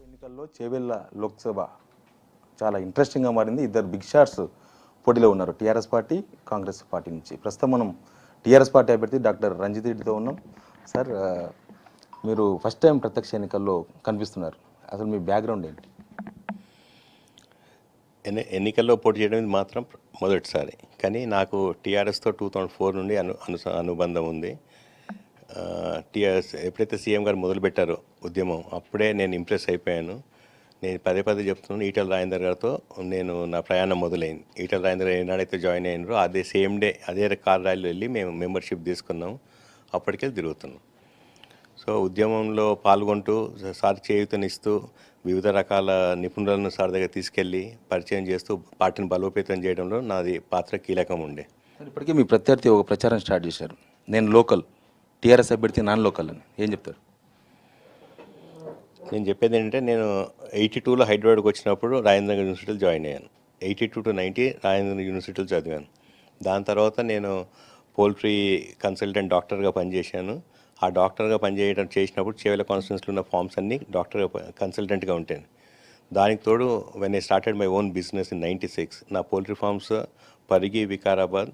ఎన్నికల్లో చేవెళ్ళ లోక్సభ చాలా ఇంట్రెస్టింగ్గా మారింది. ఇద్దరు బిగ్ షాట్స్ పోటీలో ఉన్నారు, టీఆర్ఎస్ పార్టీ, కాంగ్రెస్ పార్టీ నుంచి. ప్రస్తుతం మనం టీఆర్ఎస్ పార్టీ అభ్యర్థి డాక్టర్ రంజిత్ రెడ్డితో ఉన్నాం. సార్, మీరు ఫస్ట్ టైం ప్రత్యక్ష ఎన్నికల్లో కనిపిస్తున్నారు. అసలు మీ బ్యాక్గ్రౌండ్ ఏంటి? ఎన్నికల్లో పోటీ చేయడం మాత్రం మొదటిసారి, కానీ నాకు టీఆర్ఎస్తో 2004 నుండి అనుబంధం ఉంది. టీఆర్ఎస్ ఎప్పుడైతే సీఎం గారు మొదలుపెట్టారో ఉద్యమం, అప్పుడే నేను ఇంప్రెస్ అయిపోయాను. నేను పదే పదే చెప్తున్నాను, ఈటెల రాజేందర్ గారితో నా ప్రయాణం మొదలైంది. ఈటెల రాజేందర్ ఏనాడైతే జాయిన్ అయినారో అదే సేమ్ డే అదే కార్ ర్యాలీలో వెళ్ళి మేము మెంబర్షిప్ తీసుకున్నాం. అప్పటికే తిరుగుతున్నాం. సో ఉద్యమంలో పాల్గొంటూ సార్ చేయూతనిస్తూ వివిధ రకాల నిపుణులను సార్ దగ్గర తీసుకెళ్ళి పరిచయం చేస్తూ పార్టీని బలోపేతం చేయడంలో నాది పాత్ర కీలకం ఉండే. ఇప్పటికే మీ ప్రత్యర్థి ఒక ప్రచారం స్టార్ట్ చేశారు, నేను లోకల్, టీఆర్ఎస్ అభ్యర్థి నాన్ లోకల్ అని. ఏం చెప్తారు? నేను చెప్పేది ఏంటంటే, నేను 82లో హైదరాబాద్కి వచ్చినప్పుడు రాజేంద్ర యూనివర్సిటీలో జాయిన్ అయ్యాను. 82 to 90 రాజేంద్ర యూనివర్సిటీలో చదివాను. దాని తర్వాత నేను పోల్ట్రీ కన్సల్టెంట్ డాక్టర్గా పనిచేశాను. ఆ డాక్టర్గా చేసినప్పుడు చేవెళ్ళ కాన్స్టిట్యూన్సీలో ఉన్న ఫార్మ్స్ అన్నీ డాక్టర్ కన్సల్టెంట్గా ఉంటాను. దానికి తోడు when I started my own business in 96, నా పోల్ట్రీ ఫార్మ్స్ పరిగి, వికారాబాద్,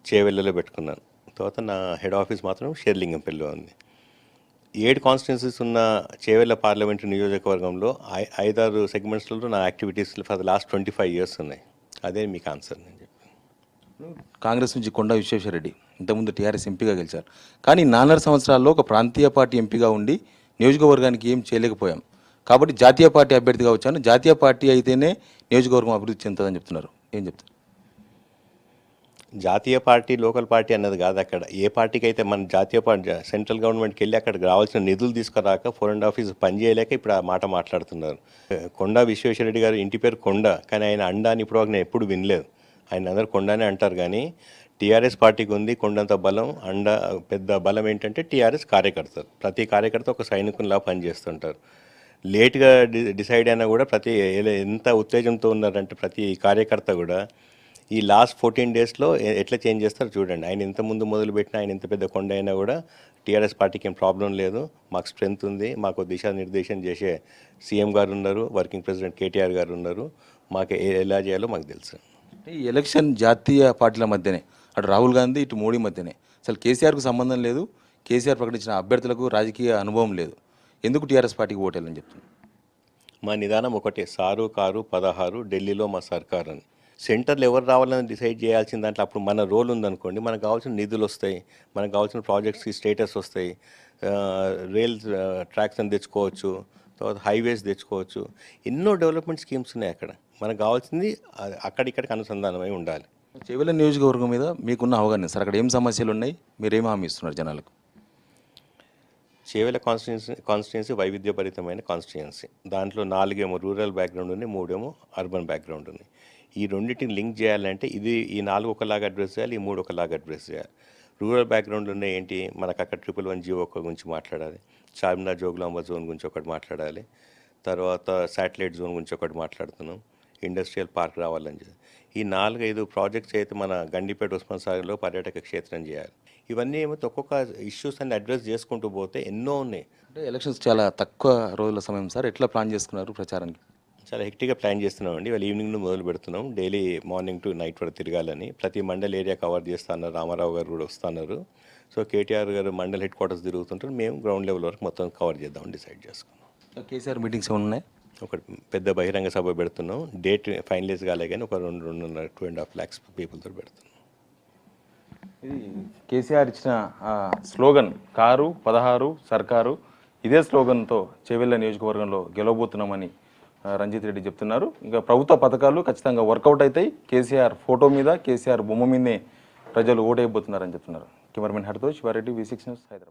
చేవెళ్ళలో పెట్టుకున్నాను. తర్వాత నా హెడ్ ఆఫీస్ మాత్రం షేర్లింగంపల్లిలో ఉంది. 7 కాన్స్టిట్యున్సీస్ ఉన్న చేవెళ్ళ పార్లమెంటరీ నియోజకవర్గంలో 5-6 సెగ్మెంట్స్లో నా activities for the last 25 years ఉన్నాయి. అదే మీకు ఆన్సర్. నేను చెప్పాను, కాంగ్రెస్ నుంచి కొండా విశ్వేశ్వరరెడ్డి ఇంతకుముందు టీఆర్ఎస్ ఎంపీగా గెలిచారు. కానీ 4 సంవత్సరాల్లో ఒక ప్రాంతీయ పార్టీ ఎంపీగా ఉండి నియోజకవర్గానికి ఏం చేయలేకపోయాం. కాబట్టి జాతీయ పార్టీ అభ్యర్థిగా వచ్చాను, జాతీయ పార్టీ అయితేనే నియోజకవర్గం అభివృద్ధి చెందుతుందని చెప్తున్నారు. ఏం చెప్తారు? జాతీయ పార్టీ లోకల్ పార్టీ అన్నది కాదు. అక్కడ ఏ పార్టీకి అయితే మన జాతీయ పార్టీ సెంట్రల్ గవర్నమెంట్కి వెళ్ళి అక్కడికి రావాల్సిన నిధులు తీసుకురాక 4.5 years పనిచేయలేక ఇప్పుడు ఆ మాట మాట్లాడుతున్నారు. కొండా విశ్వేశ్వరరెడ్డి గారు ఇంటి పేరు కొండ, కానీ ఆయన అండా అని ఇప్పుడు నేను ఎప్పుడు వినలేదు. ఆయన అందరు కొండానే అంటారు, కానీ టీఆర్ఎస్ పార్టీకి ఉంది కొండంత బలం. పెద్ద బలం ఏంటంటే టీఆర్ఎస్ కార్యకర్తలు. ప్రతి కార్యకర్త ఒక సైనికునిలా పనిచేస్తుంటారు. లేట్గా డిసైడ్ అయినా కూడా ఎంత ఉత్తేజంతో ఉన్నారంటే ప్రతి కార్యకర్త కూడా ఈ లాస్ట్ 14 daysలో ఎట్లా చేంజ్ చేస్తారో చూడండి. ఆయన ఎంత ముందు మొదలుపెట్టినా, ఆయన ఎంత పెద్ద కొండ అయినా కూడా టీఆర్ఎస్ పార్టీకి ఏం ప్రాబ్లం లేదు. మాకు స్ట్రెంత్ ఉంది, మాకు దిశానిర్దేశం చేసే సీఎం గారు ఉన్నారు, వర్కింగ్ ప్రెసిడెంట్ కేటీఆర్ గారు ఉన్నారు. మాకు ఎలా చేయాలో మాకు తెలుసు. ఈ ఎలక్షన్ జాతీయ పార్టీల మధ్యనే, అటు రాహుల్ గాంధీ, ఇటు మోడీ మధ్యనే. అసలు కేసీఆర్కు సంబంధం లేదు, కేసీఆర్ ప్రకటించిన అభ్యర్థులకు రాజకీయ అనుభవం లేదు. ఎందుకు టీఆర్ఎస్ పార్టీకి ఓటేయాలని చెప్తున్నారు? మా నిదానం ఒకటే, సారు కారు 16 ఢిల్లీలో మా సర్కార్ అని. సెంటర్లు ఎవరు రావాలని డిసైడ్ చేయాల్సిన దాంట్లో అప్పుడు మన రోల్ ఉందనుకోండి, మనకు కావాల్సిన నిధులు వస్తాయి, మనకు కావాల్సిన ప్రాజెక్ట్స్కి స్టేటస్ వస్తాయి, రైల్ ట్రాక్స్ అని తెచ్చుకోవచ్చు, తర్వాత హైవేస్ తెచ్చుకోవచ్చు. ఎన్నో డెవలప్మెంట్ స్కీమ్స్ ఉన్నాయి అక్కడ. మనకు కావాల్సింది అక్కడిక్కడికి అనుసంధానమై ఉండాలి. చేవెళ్ళ నియోజకవర్గం మీద మీకున్న అవగాహన సార్, అక్కడ ఏం సమస్యలు ఉన్నాయి, మీరేం హామీ ఇస్తున్నారు జనాలకు? చేవెళ్ళ కాన్స్టిట్యున్సీ వైవిధ్యభరితమైన కాన్స్టిట్యున్సీ. దాంట్లో 4 రూరల్ బ్యాక్గ్రౌండ్ ఉన్నాయి, 3 అర్బన్ బ్యాక్గ్రౌండ్ ఉన్నాయి. ఈ రెండింటిని లింక్ చేయాలంటే ఈ 4 ఒకలాగా అడ్రస్ చేయాలి, ఈ 3 ఒకలాగా అడ్రస్ చేయాలి. రూరల్ బ్యాక్గ్రౌండ్లో ఉన్నాయి ఏంటి, మనకు అక్కడ 111 GO గురించి మాట్లాడాలి, చార్మినార్ జోగులాంబ జోన్ గురించి ఒకటి మాట్లాడాలి, తర్వాత శాటిలైట్ జోన్ గురించి ఒకటి మాట్లాడుతున్నాం, ఇండస్ట్రియల్ పార్క్ రావాలని చెప్పి. ఈ 4-5 ప్రాజెక్ట్స్ అయితే మన గండిపేట ఉస్మాన్ సాగర్లో పర్యాటక క్షేత్రం చేయాలి. ఇవన్నీ ఏమో ఒక్కొక్క ఇష్యూస్ అన్ని అడ్రస్ చేసుకుంటూ పోతే ఎన్నో ఉన్నాయి. అంటే ఎలక్షన్స్ చాలా తక్కువ రోజుల సమయం సార్, ఎట్లా ప్లాన్ చేసుకున్నారు ప్రచారానికి? చాలా హెక్టిక్గా ప్లాన్ చేస్తున్నామండి. ఇవాళ ఈవినింగ్ మొదలు పెడుతున్నాం. డైలీ మార్నింగ్ టు నైట్ వరకు తిరగాలని. ప్రతి మండల్ ఏరియా కవర్ చేస్తున్నారు. రామారావు గారు కూడా వస్తున్నారు. సో కేటీఆర్ గారు మండల్ హెడ్ క్వార్టర్స్ తిరుగుతుంటారు. మేము గ్రౌండ్ లెవెల్ వరకు మొత్తం కవర్ చేద్దామని డిసైడ్ చేసుకున్నాం. కేసీఆర్ మీటింగ్స్ ఏమైనా ఉన్నాయి? ఒక పెద్ద బహిరంగ సభ పెడుతున్నాం. డేట్ ఫైనలైజ్ కాలే కానీ ఒక 2.5 lakhs పీపుల్తో పెడుతున్నాం. ఇది కేసీఆర్ ఇచ్చిన స్లోగన్, కారు 16 సర్కారు. ఇదే స్లోగన్తో చేవెళ్ళ నియోజకవర్గంలో గెలవబోతున్నామని రంజిత్ రెడ్డి చెప్తున్నారు. ఇంకా ప్రభుత్వ పథకాలు ఖచ్చితంగా వర్కౌట్ అవుతాయి. కేసీఆర్ ఫోటో మీద, కేసీఆర్ బొమ్మ మీదనే ప్రజలు ఓటైపోతున్నారని చెప్తున్నారు. కెమెరామెన్ హర్తో శివారెడ్డి, V6 న్యూస్, హైదరాబాద్.